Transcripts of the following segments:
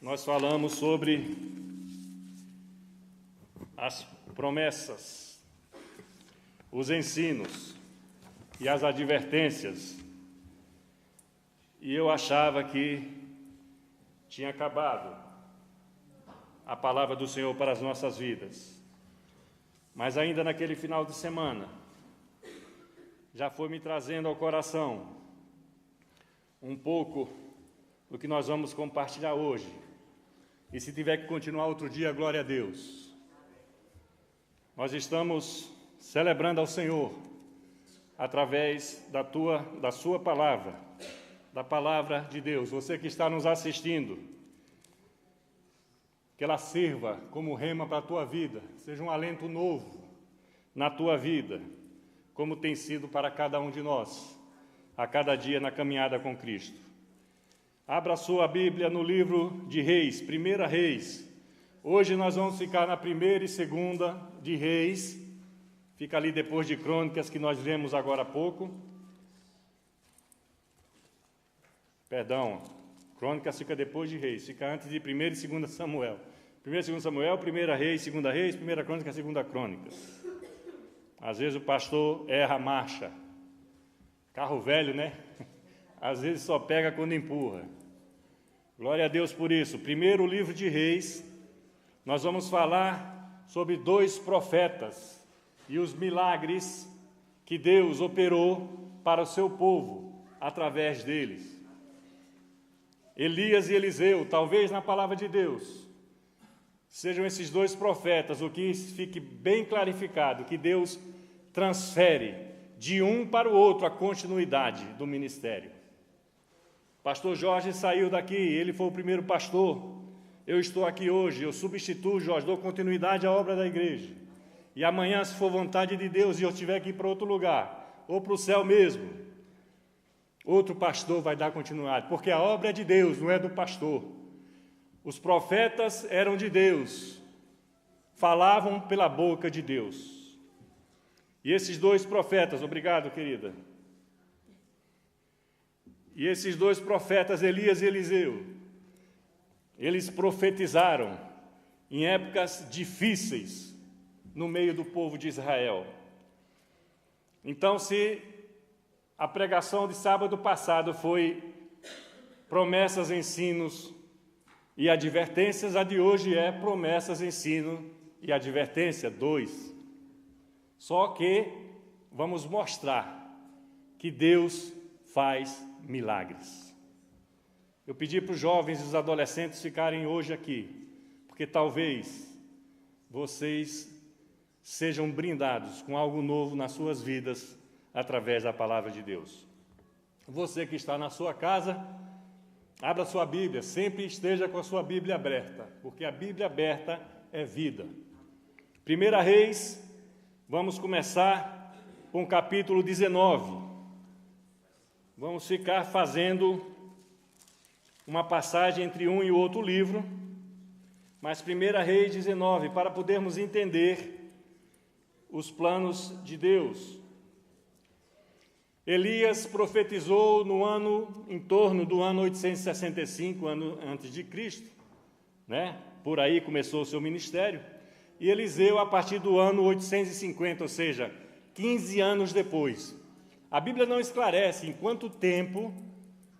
nós falamos sobre as promessas, os ensinos e as advertências. E eu achava que tinha acabado a palavra do Senhor para as nossas vidas. Mas ainda naquele final de semana, já foi me trazendo ao coração um pouco do que nós vamos compartilhar hoje. E se tiver que continuar outro dia, glória a Deus. Nós estamos celebrando ao Senhor através da sua palavra, da palavra de Deus. Você que está nos assistindo, que ela sirva como rema para a tua vida, seja um alento novo na tua vida, como tem sido para cada um de nós, a cada dia na caminhada com Cristo. Abra sua Bíblia no livro de Reis, 1 Reis. Hoje nós vamos ficar na 1ª e 2ª de Reis, fica ali depois de Crônicas, que nós lemos agora há pouco. Perdão, Crônicas fica depois de Reis, fica antes de 1º e 2º Samuel. 1º e 2º Samuel, 1ª Reis, 2ª Reis, 1ª Crônicas, 2ª Crônicas. Às vezes o pastor erra a marcha. Carro velho, né? Às vezes só pega quando empurra. Glória a Deus por isso. Primeiro livro de Reis, nós vamos falar sobre 2 profetas e os milagres que Deus operou para o seu povo através deles. Elias e Eliseu, talvez na palavra de Deus, sejam esses 2 profetas, o que fique bem clarificado, que Deus transfere de um para o outro a continuidade do ministério. Pastor Jorge saiu daqui, ele foi o primeiro pastor. Eu estou aqui hoje, eu substituo Jorge, dou continuidade à obra da igreja. E amanhã, se for vontade de Deus e eu tiver que ir para outro lugar, ou para o céu mesmo, outro pastor vai dar continuidade, porque a obra é de Deus, não é do pastor. Os profetas eram de Deus, falavam pela boca de Deus. E esses 2 profetas, obrigado, querida. E esses 2 profetas, Elias e Eliseu, eles profetizaram em épocas difíceis no meio do povo de Israel. Então, se a pregação de sábado passado foi promessas, ensinos e advertências, a de hoje é promessas, ensino e advertência 2. Só que vamos mostrar que Deus faz milagres. Eu pedi para os jovens e os adolescentes ficarem hoje aqui, porque talvez vocês sejam brindados com algo novo nas suas vidas através da palavra de Deus. Você que está na sua casa, abra sua Bíblia, sempre esteja com a sua Bíblia aberta, porque a Bíblia aberta é vida. 1 Reis, vamos começar com o capítulo 19. Vamos ficar fazendo uma passagem entre um e o outro livro, mas 1 Reis 19, para podermos entender os planos de Deus. Elias profetizou em torno do ano 865, ano antes de Cristo, né? Por aí começou o seu ministério, e Eliseu a partir do ano 850, ou seja, 15 anos depois. A Bíblia não esclarece em quanto tempo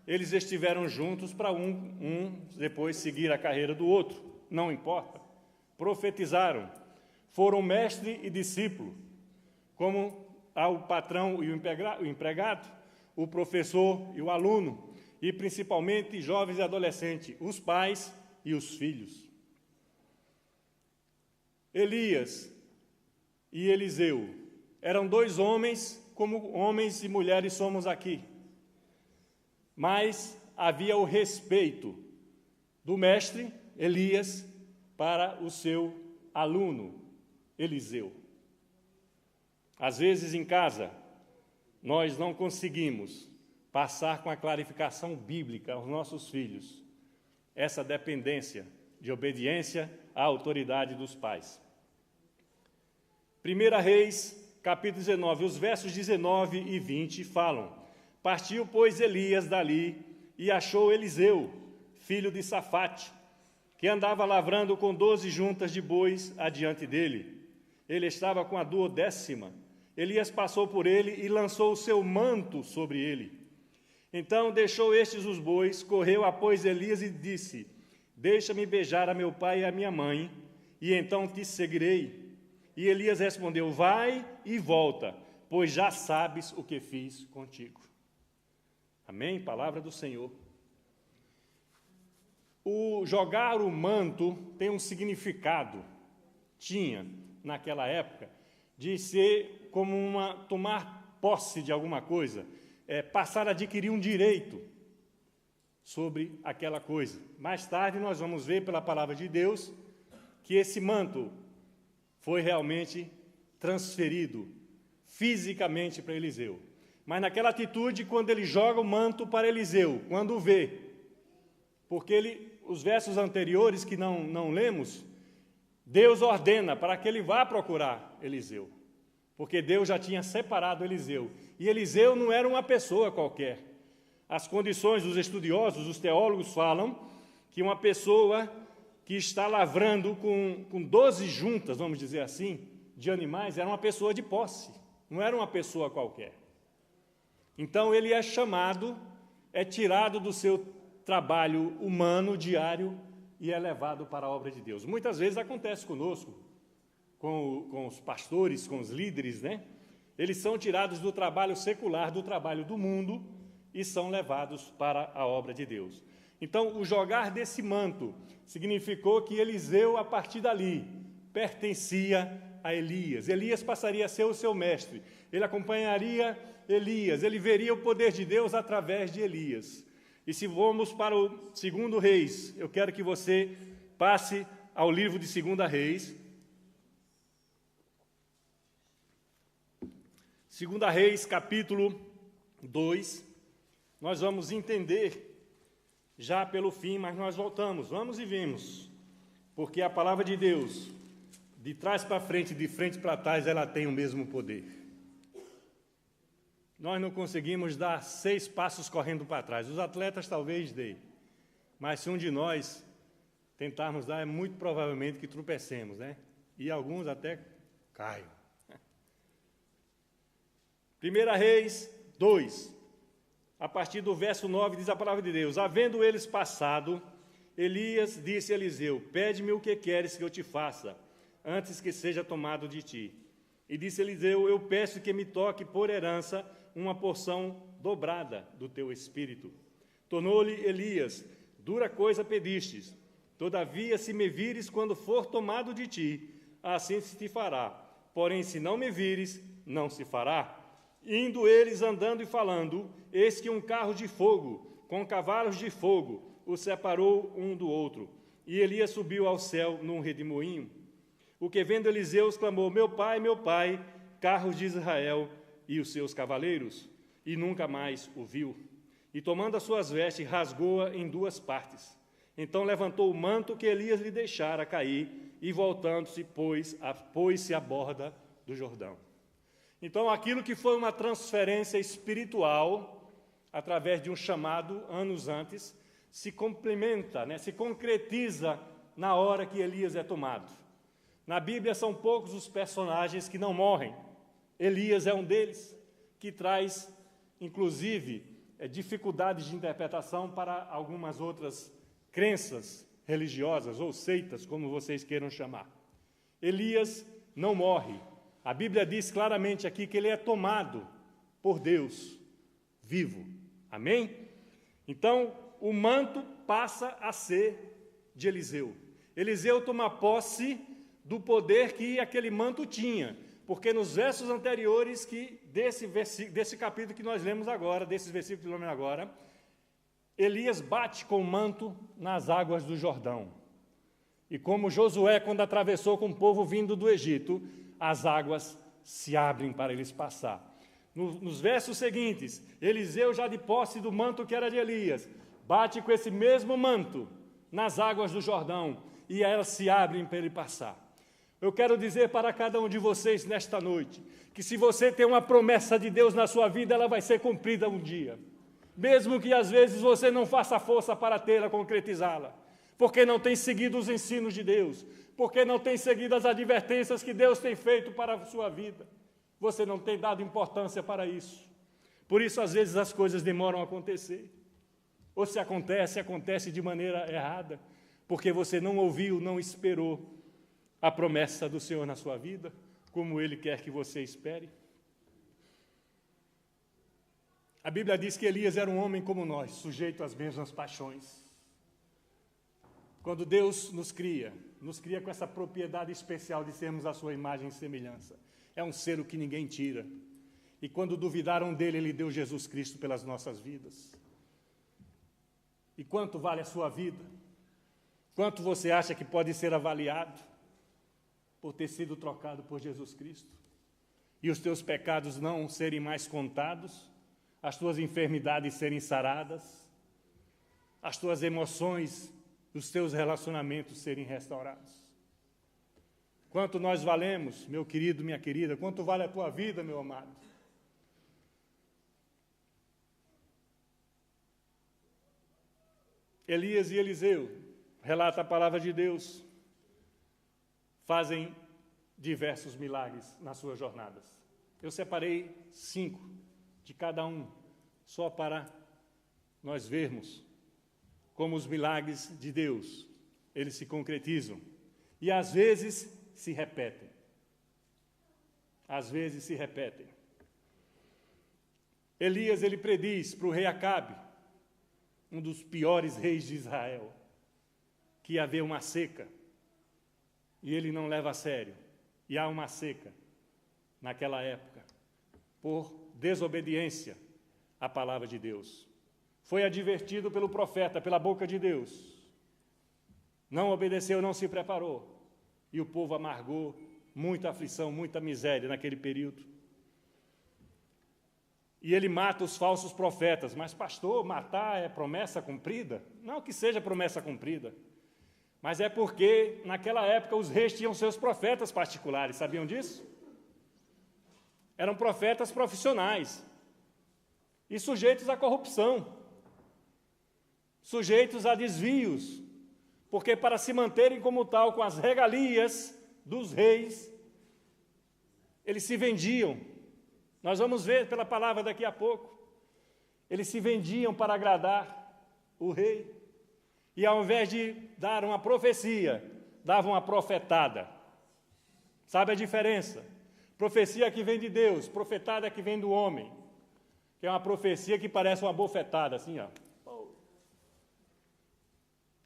eles estiveram juntos para um depois seguir a carreira do outro, não importa. Profetizaram, foram mestre e discípulo, como o patrão e o empregado, o professor e o aluno, e principalmente jovens e adolescentes, os pais e os filhos. Elias e Eliseu eram 2 homens, como homens e mulheres somos aqui. Mas havia o respeito do mestre, Elias, para o seu aluno, Eliseu. Às vezes em casa, nós não conseguimos passar com a clarificação bíblica aos nossos filhos essa dependência de obediência à autoridade dos pais. 1 Reis, capítulo 19, os versos 19 e 20 falam: Partiu, pois, Elias dali e achou Eliseu, filho de Safate, que andava lavrando com 12 juntas de bois adiante dele. Ele estava com a 12ª. Elias passou por ele e lançou o seu manto sobre ele. Então deixou estes os bois, correu após Elias e disse: deixa-me beijar a meu pai e a minha mãe, e então te seguirei. E Elias respondeu: vai e volta, pois já sabes o que fiz contigo. Amém? Palavra do Senhor. O jogar o manto tem um significado, tinha naquela época, de ser como tomar posse de alguma coisa, passar a adquirir um direito sobre aquela coisa. Mais tarde nós vamos ver pela palavra de Deus que esse manto foi realmente transferido fisicamente para Eliseu. Mas naquela atitude, quando ele joga o manto para Eliseu, quando o vê, porque os versos anteriores que não lemos, Deus ordena para que ele vá procurar Eliseu, porque Deus já tinha separado Eliseu, e Eliseu não era uma pessoa qualquer. As condições dos estudiosos, os teólogos falam que uma pessoa que está lavrando com 12 juntas, vamos dizer assim, de animais, era uma pessoa de posse, não era uma pessoa qualquer. Então ele é chamado, é tirado do seu trabalho humano diário e é levado para a obra de Deus. Muitas vezes acontece conosco, com os pastores, com os líderes, né? Eles são tirados do trabalho secular, do trabalho do mundo, e são levados para a obra de Deus. Então, o jogar desse manto significou que Eliseu, a partir dali, pertencia a Elias. Elias passaria a ser o seu mestre. Ele acompanharia Elias, ele veria o poder de Deus através de Elias. E se vamos para o 2 Reis, eu quero que você passe ao livro de 2 Reis. 2 Reis, capítulo 2. Nós vamos entender já pelo fim, mas nós voltamos, vamos e vemos. Porque a palavra de Deus, de trás para frente, de frente para trás, ela tem o mesmo poder. Nós não conseguimos dar 6 passos correndo para trás. Os atletas talvez deem. Mas se um de nós tentarmos dar, é muito provavelmente que tropecemos, né? E alguns até caiam. 1 Reis 2, a partir do verso 9, diz a palavra de Deus: havendo eles passado, Elias disse a Eliseu: pede-me o que queres que eu te faça, antes que seja tomado de ti. E disse Eliseu: eu peço que me toque por herança uma porção dobrada do teu espírito. Tornou-lhe Elias: dura coisa pedistes, todavia se me vires quando for tomado de ti, assim se te fará. Porém, se não me vires, não se fará. Indo eles andando e falando, eis que um carro de fogo, com cavalos de fogo, os separou um do outro. E Elias subiu ao céu num redemoinho. O que vendo Eliseu exclamou: meu pai, carros de Israel e os seus cavaleiros. E nunca mais o viu. E tomando as suas vestes, rasgou-a em 2 partes. Então levantou o manto que Elias lhe deixara cair, e voltando-se, pôs-se à borda do Jordão. Então, aquilo que foi uma transferência espiritual, através de um chamado anos antes, se complementa, né, se concretiza na hora que Elias é tomado. Na Bíblia são poucos os personagens que não morrem. Elias é um deles, que traz, inclusive, dificuldades de interpretação para algumas outras crenças religiosas ou seitas, como vocês queiram chamar. Elias não morre. A Bíblia diz claramente aqui que ele é tomado por Deus, vivo. Amém? Então, o manto passa a ser de Eliseu. Eliseu toma posse do poder que aquele manto tinha, porque nos versos anteriores desse capítulo que nós lemos agora, desses versículos que nós lemos agora, Elias bate com o manto nas águas do Jordão. E como Josué, quando atravessou com o povo vindo do Egito, as águas se abrem para eles passar. Nos versos seguintes, Eliseu, já de posse do manto que era de Elias, bate com esse mesmo manto nas águas do Jordão, e elas se abrem para ele passar. Eu quero dizer para cada um de vocês nesta noite, que se você tem uma promessa de Deus na sua vida, ela vai ser cumprida um dia. Mesmo que às vezes você não faça força para tê-la, concretizá-la. porque não tem seguido os ensinos de Deus, porque não tem seguido as advertências que Deus tem feito para a sua vida. Você não tem dado importância para isso. Por isso, às vezes, as coisas demoram a acontecer. Ou se acontece, acontece de maneira errada, porque você não ouviu, não esperou a promessa do Senhor na sua vida, como Ele quer que você espere. A Bíblia diz que Elias era um homem como nós, sujeito às mesmas paixões. Quando Deus nos cria com essa propriedade especial de sermos a sua imagem e semelhança. É um ser que ninguém tira. E quando duvidaram dele, Ele deu Jesus Cristo pelas nossas vidas. E quanto vale a sua vida? Quanto você acha que pode ser avaliado por ter sido trocado por Jesus Cristo? E os teus pecados não serem mais contados, as tuas enfermidades serem saradas, as tuas emoções, os teus relacionamentos serem restaurados. Quanto nós valemos, meu querido, minha querida, quanto vale a tua vida, meu amado? Elias e Eliseu, relata a palavra de Deus, fazem diversos milagres nas suas jornadas. Eu separei 5 de cada um, só para nós vermos como os milagres de Deus, eles se concretizam. E às vezes se repetem. Às vezes se repetem. Elias, ele prediz para o rei Acabe, um dos piores reis de Israel, que ia haver uma seca, e ele não leva a sério. E há uma seca naquela época, por desobediência à palavra de Deus. Foi advertido pelo profeta, pela boca de Deus. Não obedeceu, não se preparou. E o povo amargou muita aflição, muita miséria naquele período. E ele mata os falsos profetas. Mas, pastor, matar é promessa cumprida? Não que seja promessa cumprida, mas é porque, naquela época, os reis tinham seus profetas particulares. Sabiam disso? Eram profetas profissionais e sujeitos à corrupção, sujeitos a desvios, porque para se manterem como tal, com as regalias dos reis, eles se vendiam. Nós vamos ver pela palavra daqui a pouco. Eles se vendiam para agradar o rei. E ao invés de dar uma profecia, davam uma profetada. Sabe a diferença? Profecia que vem de Deus, profetada que vem do homem. Que é uma profecia que parece uma bofetada, assim, ó.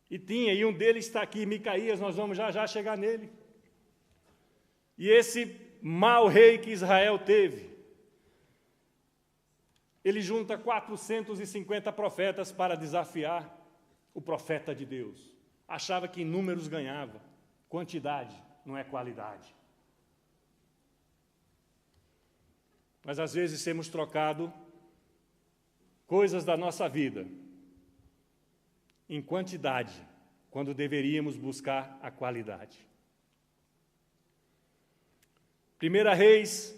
E um deles está aqui, Micaías, nós vamos já chegar nele. E esse mau rei que Israel teve, ele junta 450 profetas para desafiar o profeta de Deus. Achava que em números ganhava. Quantidade não é qualidade. Mas às vezes temos trocado coisas da nossa vida em quantidade, quando deveríamos buscar a qualidade. 1 Reis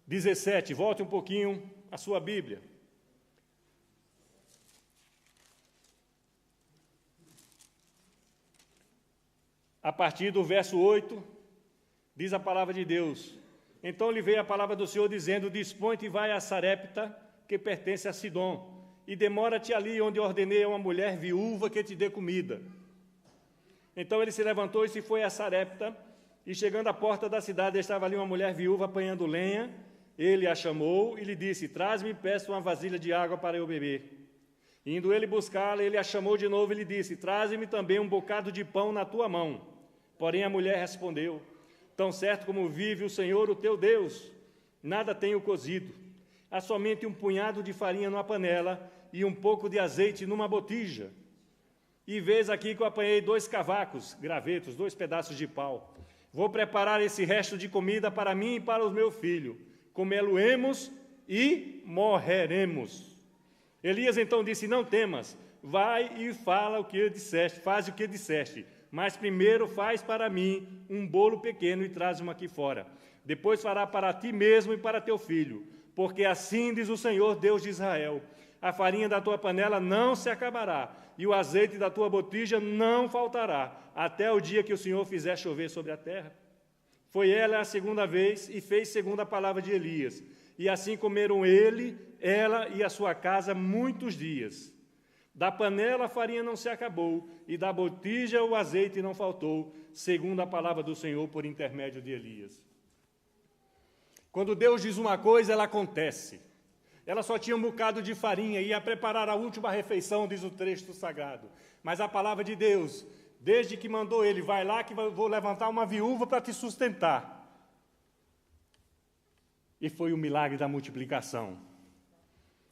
17, volte um pouquinho a sua Bíblia. A partir do verso 8, diz a palavra de Deus: Então lhe veio a palavra do Senhor, dizendo: Dispõe-te e vai a Sarepta, que pertence a Sidom, e demora-te ali, onde ordenei a uma mulher viúva que te dê comida. Então ele se levantou e se foi a Sarepta, e chegando à porta da cidade, estava ali uma mulher viúva apanhando lenha. Ele a chamou e lhe disse: Traz-me e peço uma vasilha de água para eu beber. Indo ele buscá-la, ele a chamou de novo e lhe disse: Traze-me também um bocado de pão na tua mão. Porém a mulher respondeu: Tão certo como vive o Senhor, o teu Deus, nada tenho cozido. Há somente um punhado de farinha numa panela e um pouco de azeite numa botija. E vês aqui que eu apanhei 2 cavacos, gravetos, 2 pedaços de pau. Vou preparar esse resto de comida para mim e para o meu filho. Comê-lo-emos e morreremos. Elias então disse: Não temas, vai e fala o que disseste, faz o que disseste. Mas primeiro faz para mim um bolo pequeno e traz-o aqui fora. Depois fará para ti mesmo e para teu filho. Porque assim diz o Senhor, Deus de Israel: a farinha da tua panela não se acabará, e o azeite da tua botija não faltará, até o dia que o Senhor fizer chover sobre a terra. Foi ela a segunda vez, e fez segundo a palavra de Elias. E assim comeram ele, ela e a sua casa muitos dias. Da panela a farinha não se acabou, e da botija o azeite não faltou, segundo a palavra do Senhor por intermédio de Elias. Quando Deus diz uma coisa, ela acontece. Ela só tinha um bocado de farinha, ia preparar a última refeição, diz o texto sagrado. Mas a palavra de Deus, desde que mandou ele, vai lá que vou levantar uma viúva para te sustentar. E foi o milagre da multiplicação.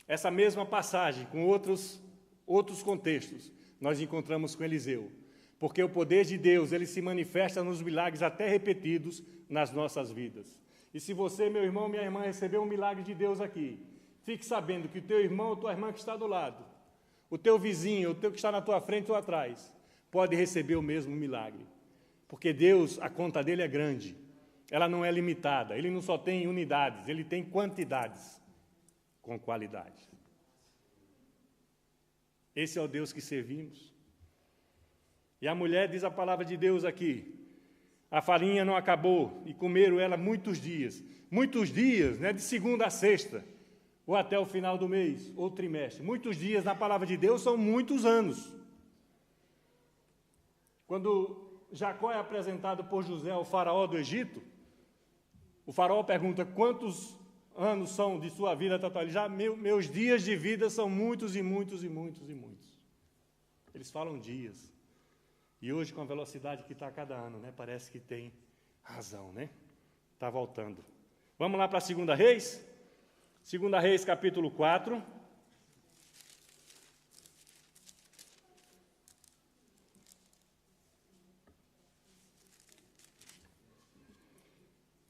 Essa mesma passagem, com outros contextos, nós encontramos com Eliseu. Porque o poder de Deus, ele se manifesta nos milagres até repetidos nas nossas vidas. E se você, meu irmão, minha irmã, recebeu um milagre de Deus aqui, fique sabendo que o teu irmão ou tua irmã que está do lado, o teu vizinho, o teu que está na tua frente ou atrás, pode receber o mesmo milagre. Porque Deus, a conta dele é grande. Ela não é limitada. Ele não só tem unidades, ele tem quantidades com qualidade. Esse é o Deus que servimos. E a mulher, diz a palavra de Deus aqui, a farinha não acabou e comeram ela muitos dias, né, de segunda a sexta, ou até o final do mês, ou trimestre. Muitos dias na palavra de Deus são muitos anos. Quando Jacó é apresentado por José ao faraó do Egito, o faraó pergunta: quantos anos são de sua vida total? Ele já, meus dias de vida são muitos e muitos e muitos e muitos. Eles falam dias. E hoje, com a velocidade que está a cada ano, né, parece que tem razão, né? Está voltando. Vamos lá para a 2 Reis? 2 Reis, capítulo 4.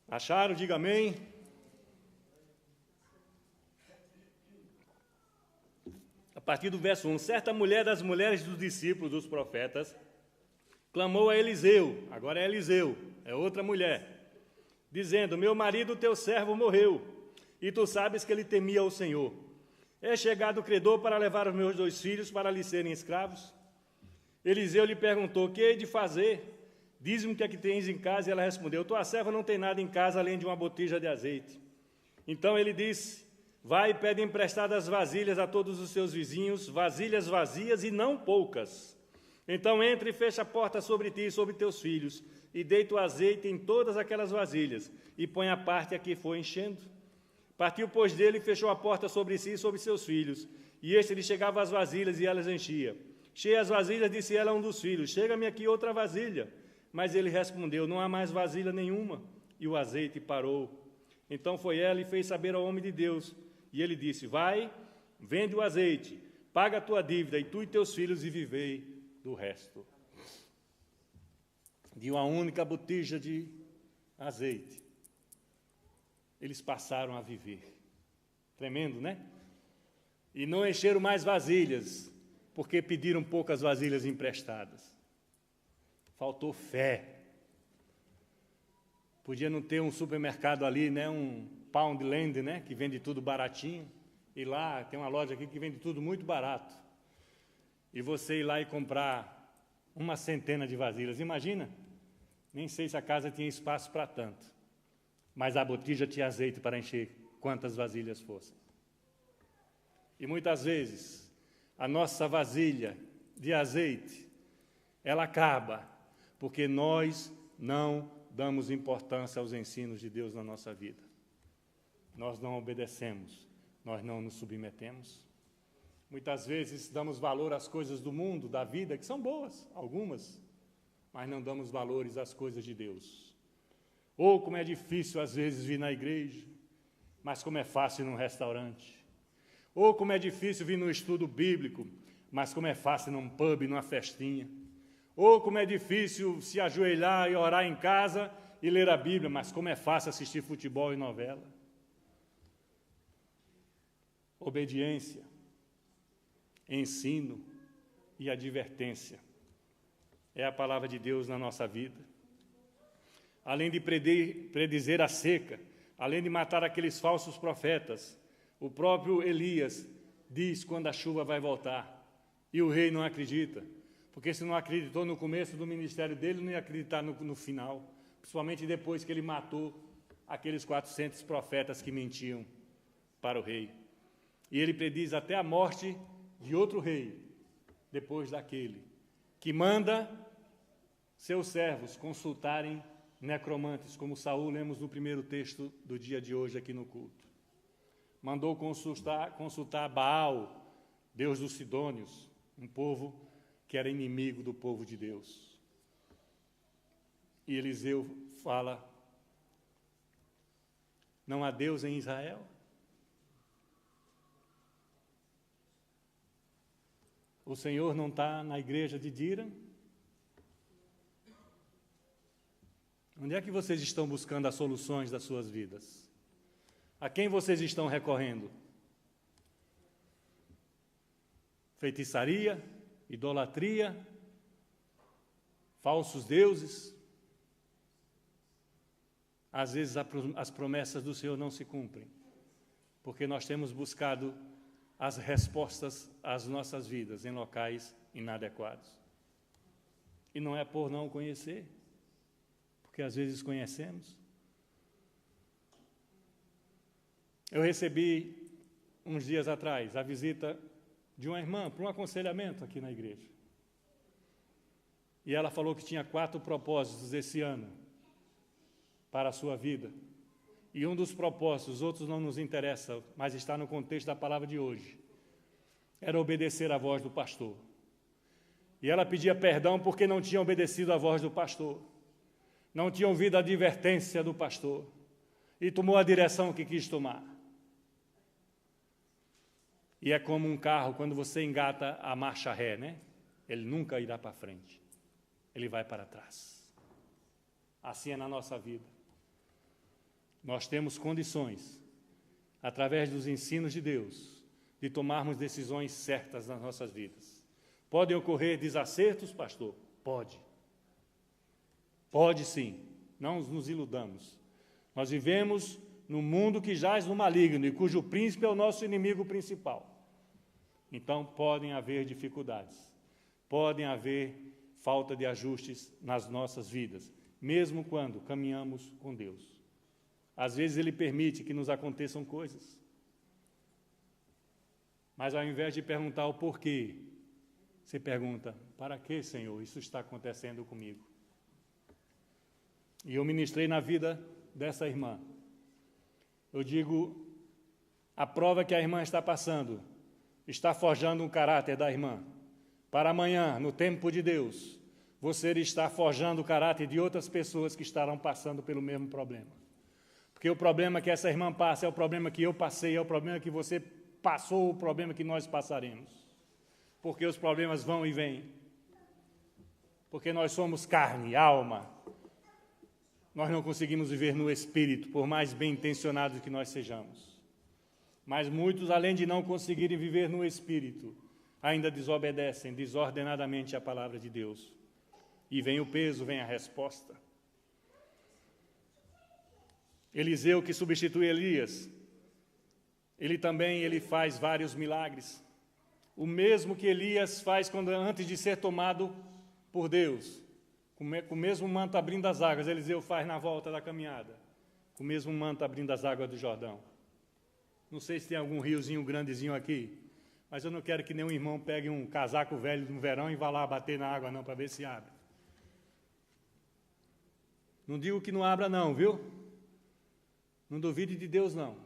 Acharam? Diga amém. A partir do verso 1. Certa mulher das mulheres dos discípulos dos profetas clamou a Eliseu, agora é Eliseu, é outra mulher, dizendo: meu marido, teu servo, morreu, e tu sabes que ele temia o Senhor. É chegado o credor para levar os meus 2 filhos para lhe serem escravos? Eliseu lhe perguntou: que hei de fazer? Diz-me o que é que tens em casa. E ela respondeu: tua serva não tem nada em casa além de uma botija de azeite. Então ele disse: vai e pede emprestadas vasilhas a todos os seus vizinhos, vasilhas vazias e não poucas. Então entra e fecha a porta sobre ti e sobre teus filhos, e deita o azeite em todas aquelas vasilhas, e põe a parte a que foi enchendo. Partiu, pois, dele e fechou a porta sobre si e sobre seus filhos, e este lhe chegava as vasilhas e elas enchia. Cheia as vasilhas, disse ela a um dos filhos: chega-me aqui outra vasilha. Mas ele respondeu: não há mais vasilha nenhuma. E o azeite parou. Então foi ela e fez saber ao homem de Deus. E ele disse: vai, vende o azeite, paga a tua dívida, e tu e teus filhos, e vivei do resto. De uma única botija de azeite, eles passaram a viver. Tremendo, né? E não encheram mais vasilhas, porque pediram poucas vasilhas emprestadas. Faltou fé. Podia não ter um supermercado ali, né, um Poundland, né, que vende tudo baratinho. E lá tem uma loja aqui que vende tudo muito barato. E você ir lá e comprar uma centena de vasilhas. Imagina? Nem sei se a casa tinha espaço para tanto. Mas a botija tinha azeite para encher quantas vasilhas fossem. E muitas vezes, a nossa vasilha de azeite, ela acaba, porque nós não damos importância aos ensinos de Deus na nossa vida. Nós não obedecemos, nós não nos submetemos. Muitas vezes damos valor às coisas do mundo, da vida, que são boas, algumas, mas não damos valores às coisas de Deus. Ou como é difícil às vezes vir na igreja, mas como é fácil ir num restaurante. Ou como é difícil vir no estudo bíblico, mas como é fácil ir num pub, numa festinha. Ou como é difícil se ajoelhar e orar em casa e ler a Bíblia, mas como é fácil assistir futebol e novela. Obediência, ensino e advertência é a palavra de Deus na nossa vida. Além de predizer a seca, além de matar aqueles falsos profetas, o próprio Elias diz quando a chuva vai voltar. E o rei não acredita, porque se não acreditou no começo do ministério dele, não ia acreditar no final, principalmente depois que ele matou aqueles 400 profetas que mentiam para o rei. E ele prediz até a morte de outro rei, depois daquele, que manda seus servos consultarem necromantes, como Saul lemos no primeiro texto do dia de hoje aqui no culto. Mandou consultar Baal, deus dos Sidônios, um povo que era inimigo do povo de Deus. E Eliseu fala: não há Deus em Israel? O Senhor não está na igreja de Dira? Onde é que vocês estão buscando as soluções das suas vidas? A quem vocês estão recorrendo? Feitiçaria, idolatria, falsos deuses? Às vezes as promessas do Senhor não se cumprem, porque nós temos buscado as respostas às nossas vidas em locais inadequados. E não é por não conhecer, porque às vezes conhecemos. Eu recebi, uns dias atrás, a visita de uma irmã para um aconselhamento aqui na igreja. E ela falou que tinha 4 propósitos esse ano para a sua vida. E um dos propósitos, os outros não nos interessam, mas está no contexto da palavra de hoje, era obedecer à voz do pastor. E ela pedia perdão porque não tinha obedecido à voz do pastor, não tinha ouvido a advertência do pastor, e tomou a direção que quis tomar. E é como um carro, quando você engata a marcha ré, né? Ele nunca irá para frente, ele vai para trás. Assim é na nossa vida. Nós temos condições, através dos ensinos de Deus, de tomarmos decisões certas nas nossas vidas. Podem ocorrer desacertos, pastor? Pode. Pode sim, não nos iludamos. Nós vivemos num mundo que jaz no maligno e cujo príncipe é o nosso inimigo principal. Então, podem haver dificuldades, podem haver falta de ajustes nas nossas vidas, mesmo quando caminhamos com Deus. Às vezes Ele permite que nos aconteçam coisas, mas ao invés de perguntar o porquê, você pergunta: para que, Senhor, isso está acontecendo comigo? E eu ministrei na vida dessa irmã. Eu digo, a prova que a irmã está passando está forjando um caráter da irmã. Para amanhã, no tempo de Deus, você está forjando o caráter de outras pessoas que estarão passando pelo mesmo problema. Porque o problema que essa irmã passa é o problema que eu passei, é o problema que você passou, o problema que nós passaremos. Porque os problemas vão e vêm. Porque nós somos carne, alma. Nós não conseguimos viver no espírito, por mais bem intencionados que nós sejamos. Mas muitos, além de não conseguirem viver no espírito, ainda desobedecem desordenadamente a palavra de Deus. E vem o peso, vem a resposta. Eliseu, que substitui Elias, ele faz vários milagres. O mesmo que Elias faz antes de ser tomado por Deus. Com o mesmo manto abrindo as águas, Eliseu faz na volta da caminhada. Com o mesmo manto abrindo as águas do Jordão. Não sei se tem algum riozinho grandezinho aqui, mas eu não quero que nenhum irmão pegue um casaco velho no verão e vá lá bater na água não, para ver se abre. Não digo que não abra não, viu? Não duvide de Deus não.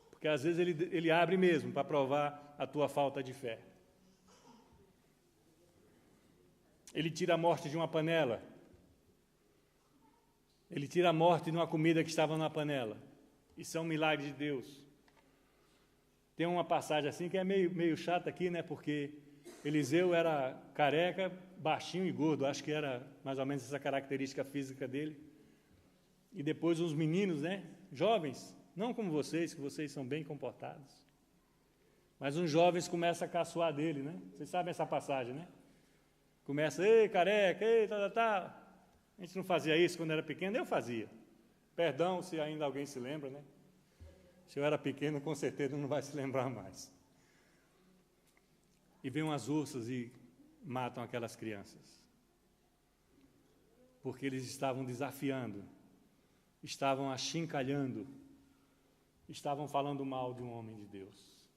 Porque às vezes ele abre mesmo para provar a tua falta de fé. Ele tira a morte de uma panela. Ele tira a morte de uma comida que estava na panela. Isso é um milagre de Deus. Tem uma passagem assim que é meio chata aqui, né? Porque Eliseu era careca, baixinho e gordo. Acho que era mais ou menos essa característica física dele. E depois os meninos, né? Jovens, não como vocês, que vocês são bem comportados. Mas uns jovens começam a caçoar dele, né? Vocês sabem essa passagem, né? Começa, ei, careca, ei, tá. A gente não fazia isso quando era pequeno, eu fazia. Perdão se ainda alguém se lembra, né? Se eu era pequeno, com certeza não vai se lembrar mais. e vêm umas ursas e matam aquelas crianças. Porque eles estavam desafiando, estavam achincalhando, estavam falando mal de um homem de Deus.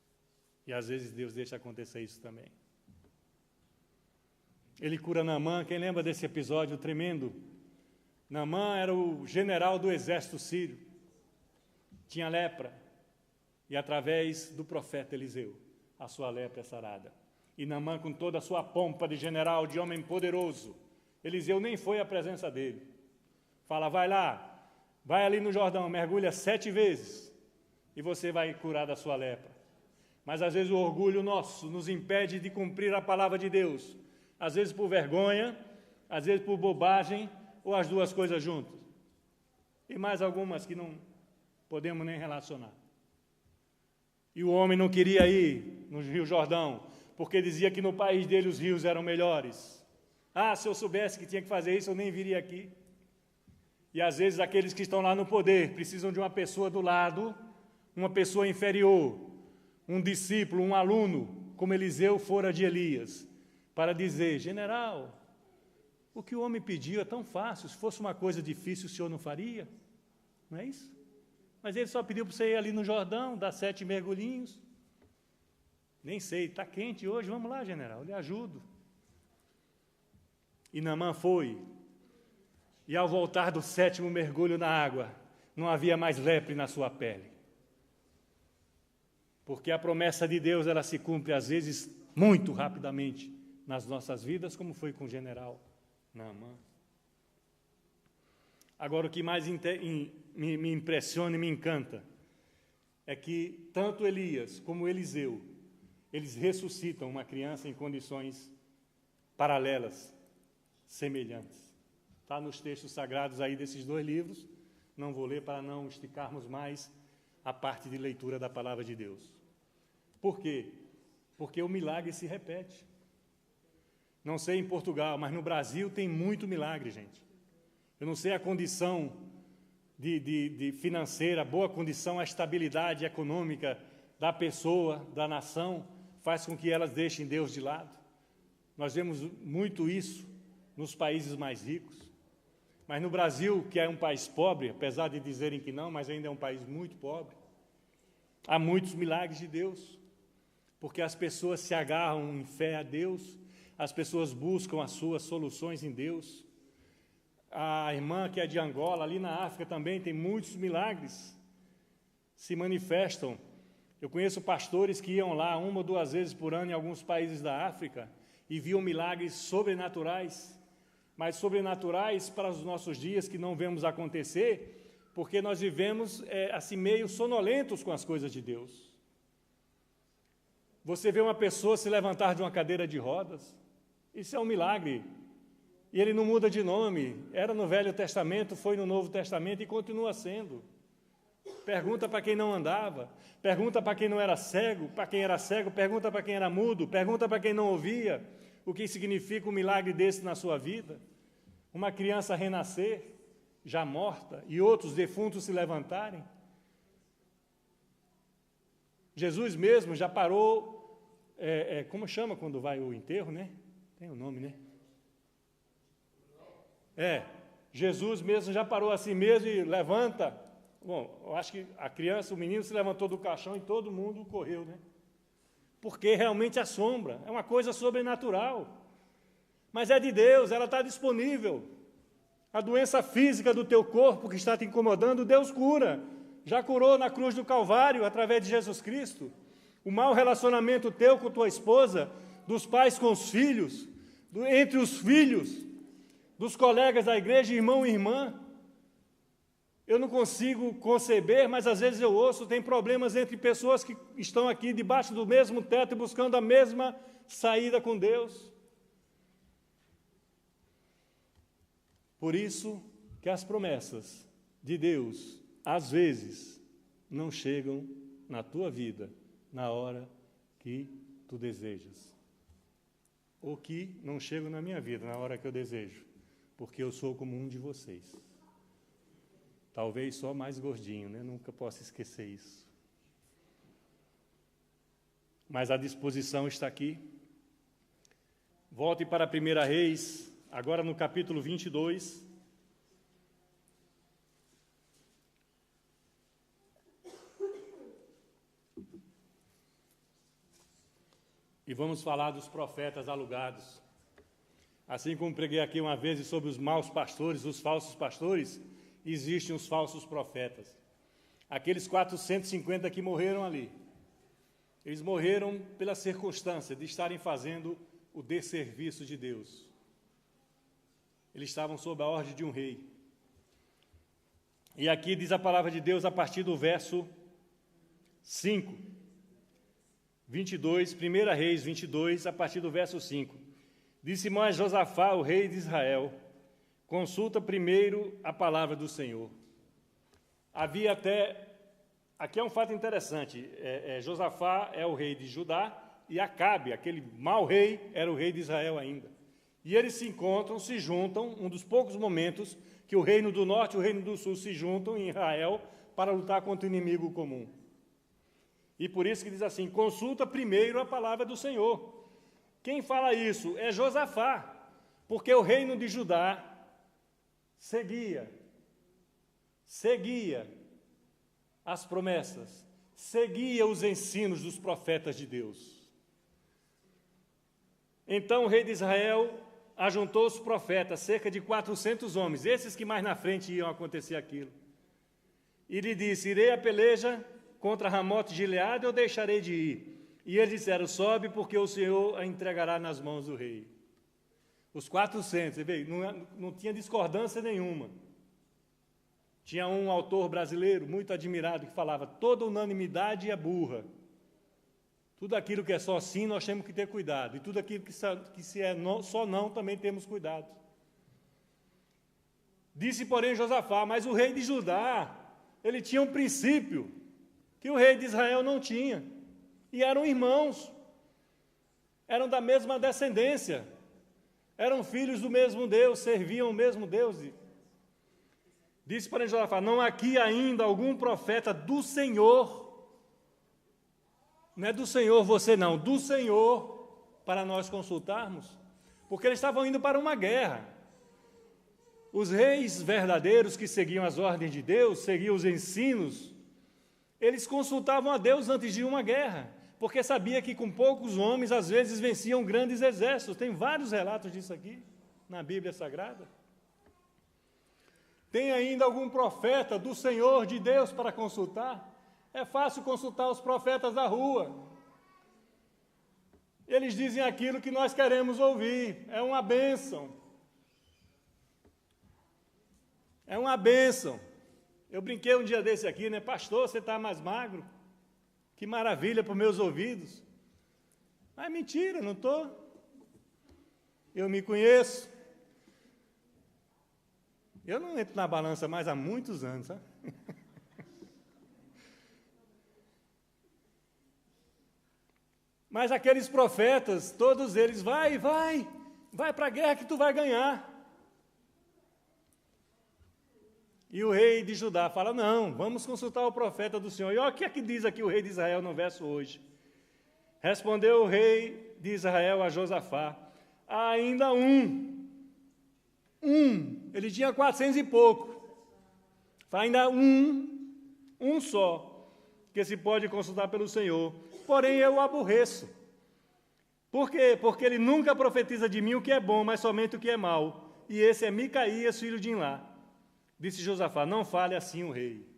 E às vezes Deus deixa acontecer isso também. Ele cura Naamã. Quem lembra desse episódio tremendo? Naamã era o general do exército sírio, tinha lepra, e através do profeta Eliseu, a sua lepra é sarada. E Naamã, com toda a sua pompa de general, de homem poderoso, Eliseu nem foi à presença dele. Fala, vai lá, vai ali no Jordão, mergulha 7 vezes, e você vai curar da sua lepra. Mas às vezes o orgulho nosso nos impede de cumprir a palavra de Deus, às vezes por vergonha, às vezes por bobagem, ou as duas coisas juntas. E mais algumas que não podemos nem relacionar. E o homem não queria ir no Rio Jordão, porque dizia que no país dele os rios eram melhores. Ah, se eu soubesse que tinha que fazer isso, eu nem viria aqui. E às vezes aqueles que estão lá no poder precisam de uma pessoa do lado, uma pessoa inferior, um discípulo, um aluno, como Eliseu fora de Elias, para dizer, general, o que o homem pediu é tão fácil, se fosse uma coisa difícil o senhor não faria? Não é isso? Mas ele só pediu para você ir ali no Jordão, dar 7 mergulhinhos. Nem sei, está quente hoje, vamos lá, general, eu lhe ajudo. E Naamã foi, e ao voltar do 7º mergulho na água, não havia mais lepre na sua pele. Porque a promessa de Deus, ela se cumpre às vezes muito rapidamente nas nossas vidas, como foi com o general Naamã. Agora, o que mais me impressiona e me encanta é que tanto Elias como Eliseu, eles ressuscitam uma criança em condições paralelas, semelhantes. Está nos textos sagrados aí desses 2 livros, não vou ler para não esticarmos mais a parte de leitura da palavra de Deus. Por quê? Porque o milagre se repete. Não sei em Portugal, mas no Brasil tem muito milagre, gente. Eu não sei a condição de financeira, boa condição, a estabilidade econômica da pessoa, da nação, faz com que elas deixem Deus de lado. Nós vemos muito isso nos países mais ricos. Mas no Brasil, que é um país pobre, apesar de dizerem que não, mas ainda é um país muito pobre, há muitos milagres de Deus, porque as pessoas se agarram em fé a Deus, as pessoas buscam as suas soluções em Deus. A irmã que é de Angola, ali na África também, tem muitos milagres, se manifestam. Eu conheço pastores que iam lá 1 ou 2 vezes por ano em alguns países da África e viam milagres sobrenaturais, mas sobrenaturais para os nossos dias que não vemos acontecer, porque nós vivemos assim meio sonolentos com as coisas de Deus. Você vê uma pessoa se levantar de uma cadeira de rodas, isso é um milagre. E ele não muda de nome, era no Velho Testamento, foi no Novo Testamento e continua sendo. Pergunta para quem não andava, pergunta para quem não era cego, para quem era cego, pergunta para quem era mudo, pergunta para quem não ouvia, o que significa um milagre desse na sua vida. Uma criança renascer, já morta, e outros defuntos se levantarem. Jesus mesmo já parou, como chama quando vai o enterro, né? Tem um nome, né? Jesus mesmo já parou assim mesmo e levanta. Bom, eu acho que a criança, o menino se levantou do caixão e todo mundo correu, né? Porque realmente assombra, é uma coisa sobrenatural. Mas é de Deus, ela está disponível. A doença física do teu corpo que está te incomodando, Deus cura. Já curou na cruz do Calvário, através de Jesus Cristo. O mau relacionamento teu com tua esposa, dos pais com os filhos, entre os filhos, dos colegas da igreja, irmão e irmã. Eu não consigo conceber, mas às vezes eu ouço, tem problemas entre pessoas que estão aqui debaixo do mesmo teto e buscando a mesma saída com Deus. Por isso que as promessas de Deus, às vezes, não chegam na tua vida na hora que tu desejas. Ou que não chegam na minha vida na hora que eu desejo, porque eu sou como um de vocês. Talvez só mais gordinho, né? Nunca posso esquecer isso. Mas a disposição está aqui. Volte para 1 Reis, agora no capítulo 22. E vamos falar dos profetas alugados. Assim como preguei aqui uma vez sobre os maus pastores, os falsos pastores, existem os falsos profetas. Aqueles 450 que morreram ali, eles morreram pela circunstância de estarem fazendo o desserviço de Deus. Eles estavam sob a ordem de um rei. E aqui diz a palavra de Deus a partir do verso 5. 22, 1 Reis 22, a partir do verso 5. Disse mais Josafá, o rei de Israel, consulta primeiro a palavra do Senhor. Havia até, aqui é um fato interessante, Josafá é o rei de Judá e Acabe, aquele mau rei, era o rei de Israel ainda. E eles se encontram, se juntam, um dos poucos momentos que o reino do norte e o reino do sul se juntam em Israel para lutar contra o inimigo comum. E por isso que diz assim, consulta primeiro a palavra do Senhor. Quem fala isso é Josafá, porque o reino de Judá seguia as promessas, seguia os ensinos dos profetas de Deus. Então o rei de Israel ajuntou os profetas, cerca de 400 homens, esses que mais na frente iam acontecer aquilo. E lhe disse, irei à peleja contra Ramote de Gileade, eu deixarei de ir. E eles disseram, sobe, porque o Senhor a entregará nas mãos do rei. Os 400, você vê, não tinha discordância nenhuma. Tinha um autor brasileiro muito admirado que falava, toda unanimidade é burra. Tudo aquilo que é só sim, nós temos que ter cuidado. E tudo aquilo que se é só não, também temos cuidado. Disse, porém, Josafá, mas o rei de Judá, ele tinha um princípio que o rei de Israel não tinha. E eram irmãos, eram da mesma descendência, eram filhos do mesmo Deus, serviam o mesmo Deus. Disse para Josafá, não há aqui ainda algum profeta do Senhor, não é do Senhor você não, do Senhor, para nós consultarmos, porque eles estavam indo para uma guerra. Os reis verdadeiros que seguiam as ordens de Deus, seguiam os ensinos, eles consultavam a Deus antes de uma guerra, porque sabia que com poucos homens, às vezes, venciam grandes exércitos. Tem vários relatos disso aqui, na Bíblia Sagrada. Tem ainda algum profeta do Senhor, de Deus, para consultar? É fácil consultar os profetas da rua. Eles dizem aquilo que nós queremos ouvir. É uma bênção. É uma bênção. Eu brinquei um dia desse aqui, né? Pastor, você está mais magro? Que maravilha para os meus ouvidos. Mas mentira, não estou. Eu me conheço. Eu não entro na balança mais há muitos anos, sabe? Mas aqueles profetas, todos eles, vai para a guerra que tu vai ganhar. E o rei de Judá fala, não, vamos consultar o profeta do Senhor. E olha o que é que diz aqui o rei de Israel no verso hoje. Respondeu o rei de Israel a Josafá, há ainda ele tinha 400 e pouco. Fala, ainda um só, que se pode consultar pelo Senhor. Porém eu o aborreço. Por quê? Porque ele nunca profetiza de mim o que é bom, mas somente o que é mal. E esse é Micaías, filho de Imlá. Disse Josafá, não fale assim o rei.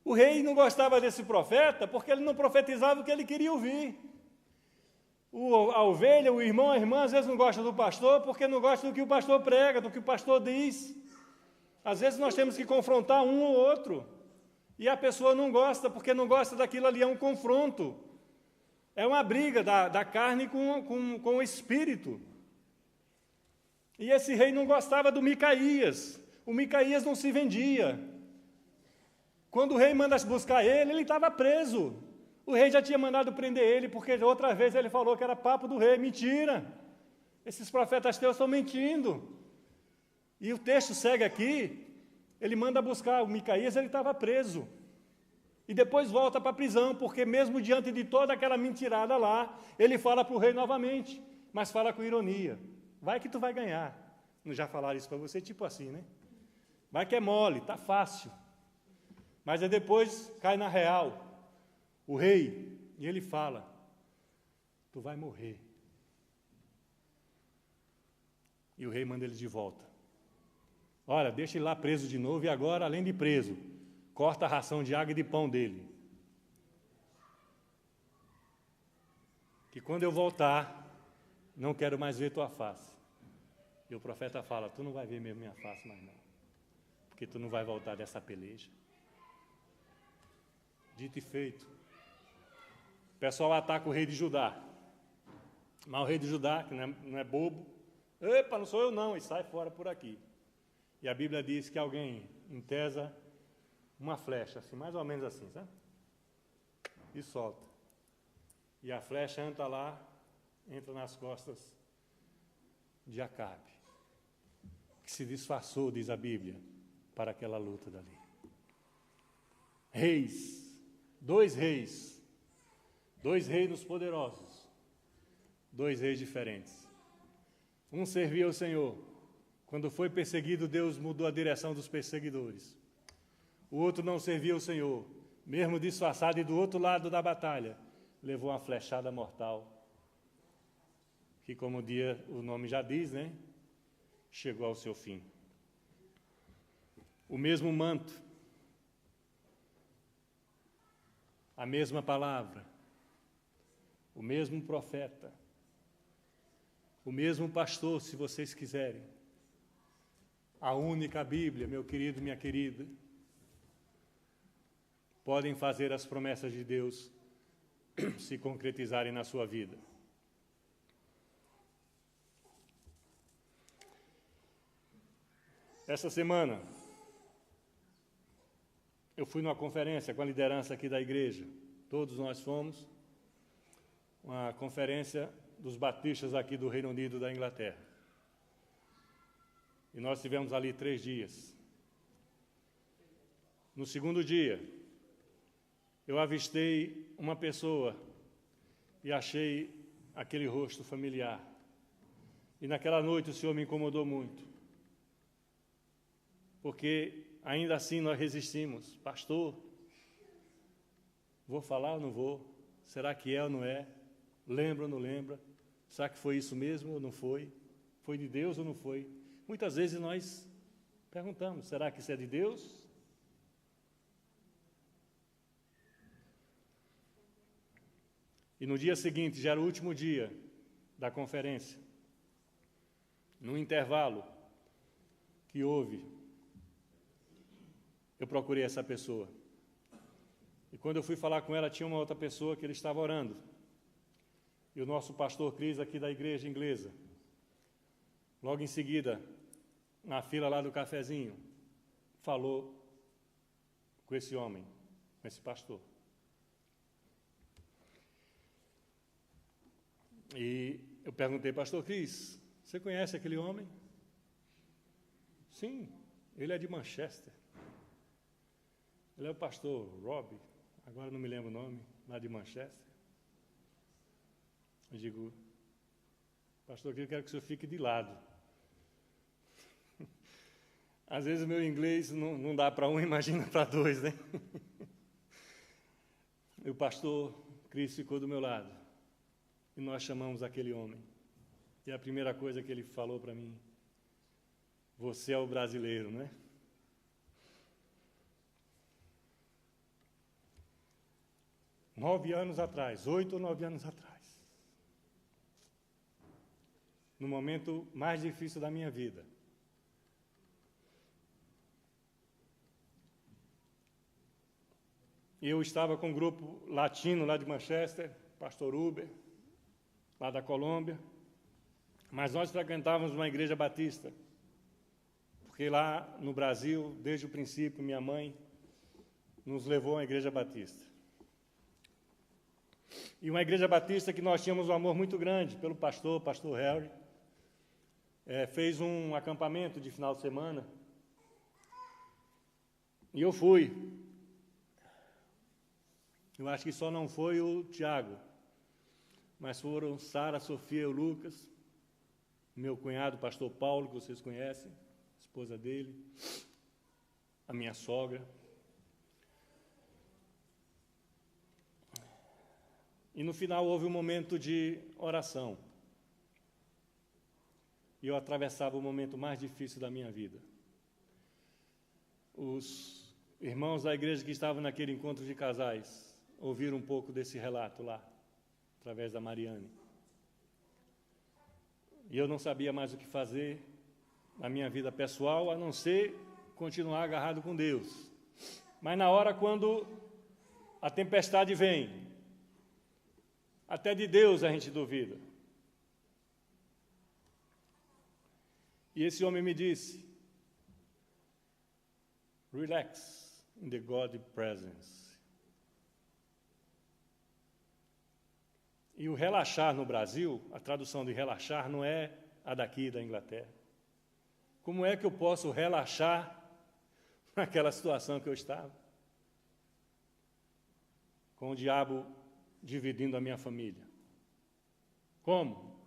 O rei não gostava desse profeta porque ele não profetizava o que ele queria ouvir. A ovelha, o irmão, a irmã, às vezes não gosta do pastor porque não gosta do que o pastor prega, do que o pastor diz. Às vezes nós temos que confrontar um ou outro. E a pessoa não gosta porque não gosta daquilo ali, é um confronto. É uma briga da carne com o espírito. E esse rei não gostava do Micaías. O Micaías não se vendia. Quando o rei manda buscar ele estava preso. O rei já tinha mandado prender ele, porque outra vez ele falou que era papo do rei. Mentira! Esses profetas teus estão mentindo. E o texto segue aqui, ele manda buscar o Micaías, ele estava preso. E depois volta para a prisão, porque mesmo diante de toda aquela mentirada lá, ele fala para o rei novamente, mas fala com ironia. Vai que tu vai ganhar. Não já falaram isso para você? Tipo assim, né? Vai que é mole, tá fácil. Mas aí depois cai na real o rei, e ele fala, tu vai morrer. E o rei manda ele de volta. Olha, deixa ele lá preso de novo, e agora, além de preso, corta a ração de água e de pão dele. Que quando eu voltar, não quero mais ver tua face. E o profeta fala, tu não vai ver mesmo minha face mais não, porque tu não vai voltar dessa peleja. Dito e feito. O pessoal ataca o rei de Judá. Mas o rei de Judá, que não é bobo, epa, não sou eu não, e sai fora por aqui. E a Bíblia diz que alguém entesa uma flecha, assim, mais ou menos assim, sabe? E solta. E a flecha entra lá, entra nas costas de Acabe, que se disfarçou, diz a Bíblia, para aquela luta dali. Reis, dois reinos poderosos, dois reis diferentes. Um servia ao Senhor. Quando foi perseguido, Deus mudou a direção dos perseguidores. O outro não servia ao Senhor, mesmo disfarçado e do outro lado da batalha, levou uma flechada mortal, que como o nome já diz, né? Chegou ao seu fim. O mesmo manto, a mesma palavra, o mesmo profeta, o mesmo pastor, se vocês quiserem. A única Bíblia, meu querido, minha querida, podem fazer as promessas de Deus se concretizarem na sua vida. Essa semana, eu fui numa conferência com a liderança aqui da igreja. Todos nós fomos. Uma conferência dos batistas aqui do Reino Unido da Inglaterra. E nós tivemos ali 3 dias. No segundo dia, eu avistei uma pessoa e achei aquele rosto familiar. E naquela noite o Senhor me incomodou muito. Porque ainda assim nós resistimos. Pastor, vou falar ou não vou? Será que é ou não é? Lembra ou não lembra? Será que foi isso mesmo ou não foi? Foi de Deus ou não foi? Muitas vezes nós perguntamos, será que isso é de Deus? E no dia seguinte, já era o último dia da conferência, no intervalo que houve, eu procurei essa pessoa. E quando eu fui falar com ela, tinha uma outra pessoa que ele estava orando. E o nosso pastor Cris, aqui da igreja inglesa, logo em seguida, na fila lá do cafezinho, falou com esse homem, com esse pastor. E eu perguntei, pastor Cris, você conhece aquele homem? Sim, ele é de Manchester. Ele é o pastor Rob, agora não me lembro o nome, lá de Manchester. Eu digo, pastor, eu quero que o senhor fique de lado. Às vezes o meu inglês não dá para um, imagina para 2, né? E o pastor Cris ficou do meu lado. E nós chamamos aquele homem. E a primeira coisa que ele falou para mim, você é o brasileiro, não é? Oito ou nove anos atrás, no momento mais difícil da minha vida, eu estava com um grupo latino lá de Manchester, pastor Uber, lá da Colômbia, mas nós frequentávamos uma igreja batista, porque lá no Brasil, desde o princípio, minha mãe nos levou à igreja batista. E uma igreja batista que nós tínhamos um amor muito grande pelo pastor Harry, fez um acampamento de final de semana, e eu fui. Eu acho que só não foi o Tiago, mas foram Sara, Sofia e o Lucas, meu cunhado, o pastor Paulo, que vocês conhecem, esposa dele, a minha sogra. E no final houve um momento de oração. E eu atravessava o momento mais difícil da minha vida. Os irmãos da igreja que estavam naquele encontro de casais ouviram um pouco desse relato lá, através da Mariane. E eu não sabia mais o que fazer na minha vida pessoal, a não ser continuar agarrado com Deus. Mas na hora quando a tempestade vem, até de Deus a gente duvida. E esse homem me disse, relax in the God presence. E o relaxar no Brasil, a tradução de relaxar não é a daqui da Inglaterra. Como é que eu posso relaxar naquela situação que eu estava? Com o diabo dividindo a minha família. Como?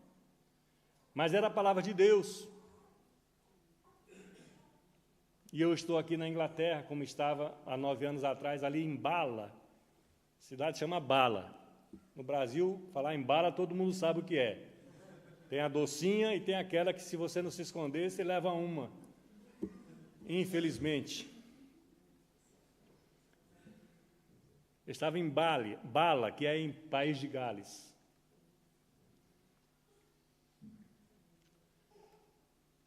Mas era a palavra de Deus. E eu estou aqui na Inglaterra, como estava há 9 anos atrás, ali em Bala. A cidade chama Bala. No Brasil, falar em bala, todo mundo sabe o que é. Tem a docinha e tem aquela que, se você não se esconder, você leva uma. Infelizmente. Eu estava em Bala, que é em País de Gales.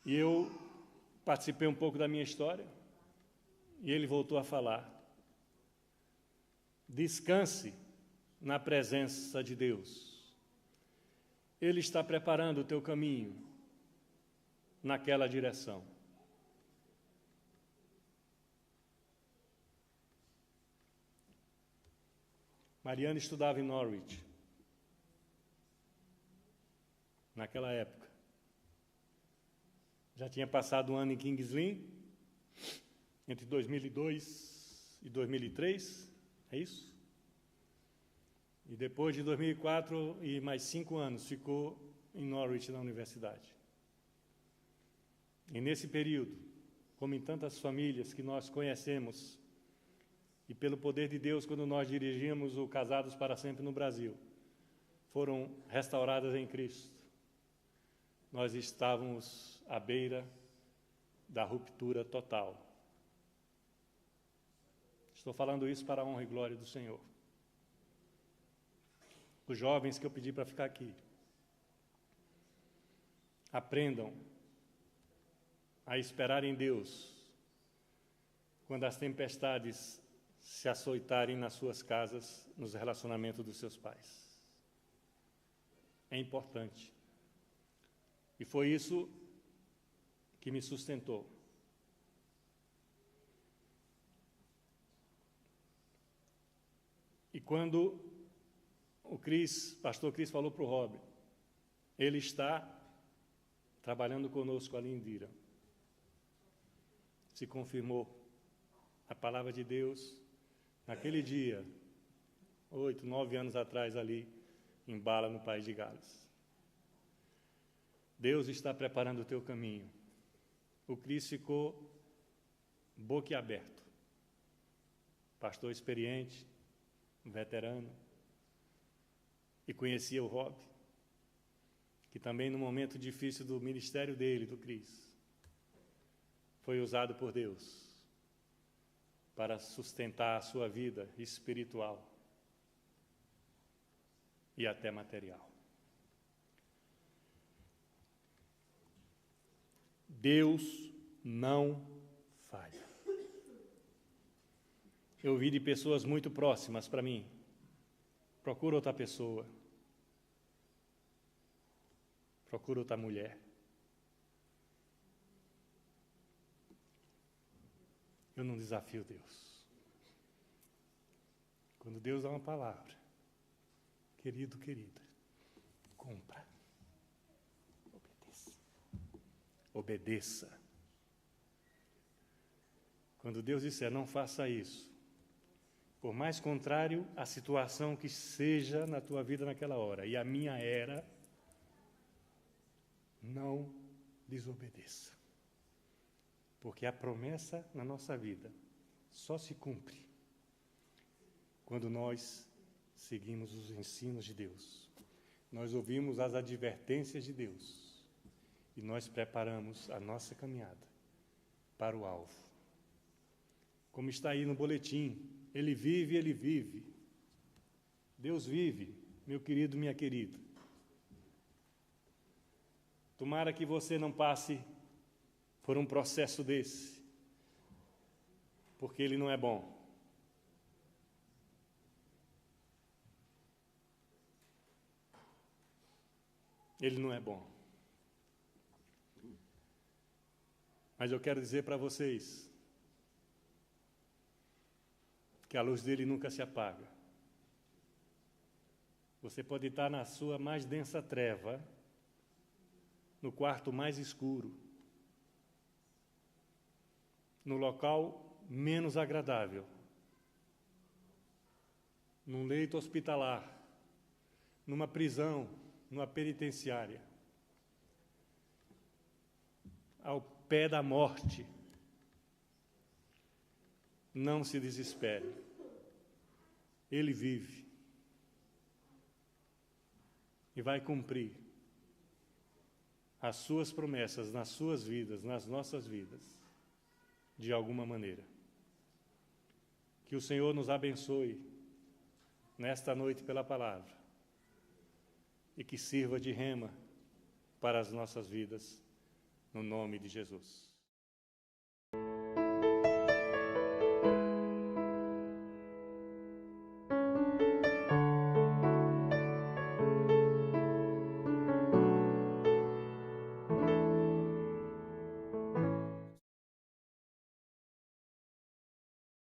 E eu participei um pouco da minha história, e ele voltou a falar. Descanse na presença de Deus. Ele está preparando o teu caminho naquela direção. Mariana estudava em Norwich, naquela época. Já tinha passado um ano em King's Lynn, entre 2002 e 2003, é isso? E depois de 2004 e mais 5 anos, ficou em Norwich, na universidade. E nesse período, como em tantas famílias que nós conhecemos, e pelo poder de Deus, quando nós dirigimos o Casados para Sempre no Brasil, foram restauradas em Cristo. Nós estávamos à beira da ruptura total. Estou falando isso para a honra e glória do Senhor. Os jovens que eu pedi para ficar aqui, aprendam a esperar em Deus quando as tempestades se açoitarem nas suas casas, nos relacionamentos dos seus pais. É importante. E foi isso que me sustentou. E quando o pastor Cris falou para o Rob, ele está trabalhando conosco ali em Dira. Se confirmou a palavra de Deus naquele dia, 8, 9 anos atrás ali, em Bala, no País de Gales. Deus está preparando o teu caminho. O Cris ficou boquiaberto. Pastor experiente, veterano, e conhecia o Rob, que também no momento difícil do ministério dele, do Cris, foi usado por Deus para sustentar a sua vida espiritual e até material. Deus não falha. Eu ouvi de pessoas muito próximas para mim, procura outra pessoa, procura outra mulher. Eu não desafio Deus. Quando Deus dá uma palavra, querido, querida, cumpra. Obedeça. Obedeça. Quando Deus disser, não faça isso, Por mais contrário à situação que seja na tua vida naquela hora, e a minha era, não desobedeça. Porque a promessa na nossa vida só se cumpre quando nós seguimos os ensinos de Deus. Nós ouvimos as advertências de Deus e nós preparamos a nossa caminhada para o alvo. Como está aí no boletim, Ele vive, Ele vive. Deus vive, meu querido, minha querida. Tomara que você não passe por um processo desse, porque ele não é bom. Ele não é bom. Mas eu quero dizer para vocês que a luz dele nunca se apaga. Você pode estar na sua mais densa treva, no quarto mais escuro, no local menos agradável, num leito hospitalar, numa prisão, numa penitenciária, ao pé da morte. Não se desespere. Ele vive e vai cumprir as suas promessas nas suas vidas, nas nossas vidas, de alguma maneira. Que o Senhor nos abençoe nesta noite pela palavra e que sirva de rema para as nossas vidas, no nome de Jesus.